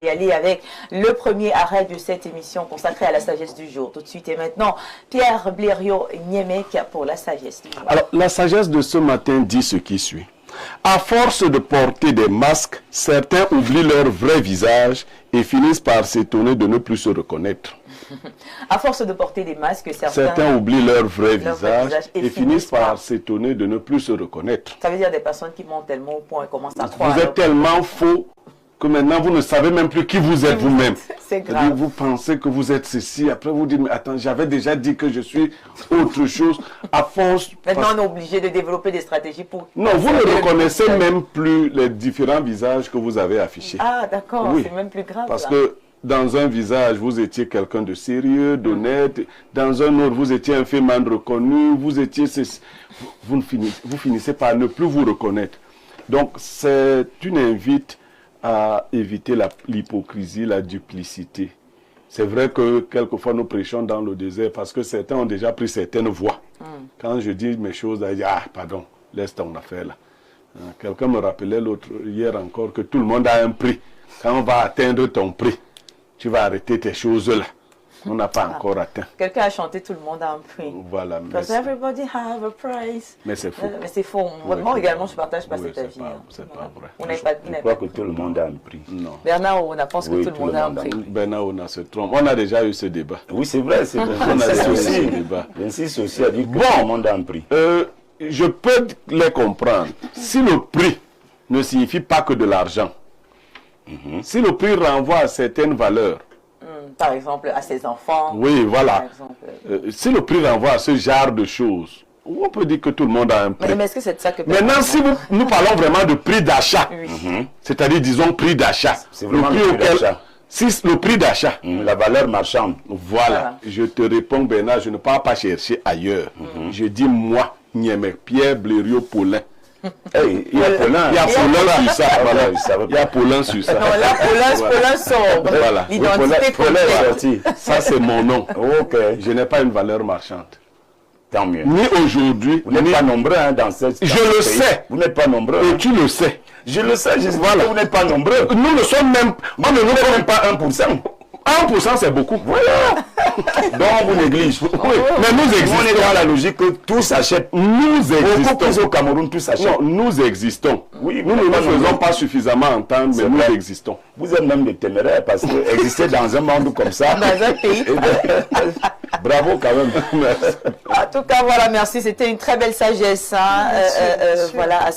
Et aller avec le premier arrêt de cette émission consacrée à la sagesse du jour. Tout de suite et maintenant, Pierre Blériot-Niemek pour la sagesse du jour. Alors, la sagesse de ce matin dit ce qui suit. À force de porter des masques, certains oublient leur vrai visage et finissent par s'étonner de ne plus se reconnaître. À force de porter des masques, certains oublient leur vrai visage et finissent par s'étonner de ne plus se reconnaître. Ça veut dire des personnes qui montent tellement au point et commencent à croire. Vous êtes tellement faux que maintenant vous ne savez même plus qui vous êtes vous-même. C'est grave. Vous pensez que vous êtes ceci, après vous dites, mais attends, j'avais déjà dit que je suis autre chose. À force... Maintenant on est obligé de développer des stratégies pour... Non, vous ne reconnaissez même plus les différents visages que vous avez affichés. Ah d'accord, oui. C'est même plus grave. Parce que dans un visage, vous étiez quelqu'un de sérieux, d'honnête. Dans un autre, vous étiez un féman reconnu. Vous étiez... Vous finissez par ne plus vous reconnaître. Donc, c'est une invite à éviter l'hypocrisie, la duplicité. C'est vrai que quelquefois nous prêchons dans le désert parce que certains ont déjà pris certaines voies. Quand je dis mes choses, ils disent, ah pardon, laisse ton affaire là. Quelqu'un me rappelait hier encore que tout le monde a un prix. Quand on va atteindre ton prix, tu vas arrêter tes choses là. On n'a pas encore atteint. Quelqu'un a chanté tout le monde a un prix. Voilà. Because everybody have a price. Mais c'est faux. Mais c'est faux. Moi également, je ne partage pas cet avis. C'est pas vrai. Je crois que tout le monde a un prix. Non. Bernard Ona pense que tout le monde a un prix. Bernard Ona se trompe. On a déjà eu ce débat. Oui, c'est vrai. On a déjà eu ce débat. Vinci aussi a dit que tout le monde a un prix. Je peux les comprendre. Si le prix ne signifie pas que de l'argent, si le prix renvoie à certaines valeurs, par exemple, à ses enfants. Oui, voilà. Si le prix renvoie à ce genre de choses, on peut dire que tout le monde a un prix. Mais est-ce que c'est de ça que... Maintenant, si nous parlons vraiment de prix d'achat, c'est-à-dire, disons, prix d'achat. C'est vraiment le prix d'achat. Si le prix d'achat, la valeur marchande. Voilà. Je te réponds, Bernard, je ne pars pas chercher ailleurs. Je dis, moi, Niemek, Pierre Blériot-Paulin. Hey, il y a Paulin. Il y a Paulin sur ça. Voilà. Il y a Paulin sur ça. Non, là, Paulin sobre. Voilà. L'identité Paulin. Ça, c'est mon nom. Ok. Je n'ai pas une valeur marchande. Tant mieux. Ni aujourd'hui. Vous n'êtes pas nombreux dans cette... Je le sais. Vous n'êtes pas nombreux. Et tu le sais. Je le sais. Voilà. Vous n'êtes pas nombreux. Nous ne sommes même... On ne nous même pas 1%. 1% c'est beaucoup. Voilà. Donc on vous néglige. Oui. Mais nous existons. On est dans la logique que tout s'achète. Nous existons. Beaucoup plus au Cameroun, tout s'achète. Non, nous existons. Oui, nous ne nous faisons pas suffisamment entendre, mais nous existons. Vous êtes même des téméraires parce que exister dans un monde comme ça. Dans un pays. Bravo quand même. En tout cas, voilà, merci. C'était une très belle sagesse. Hein. Voilà,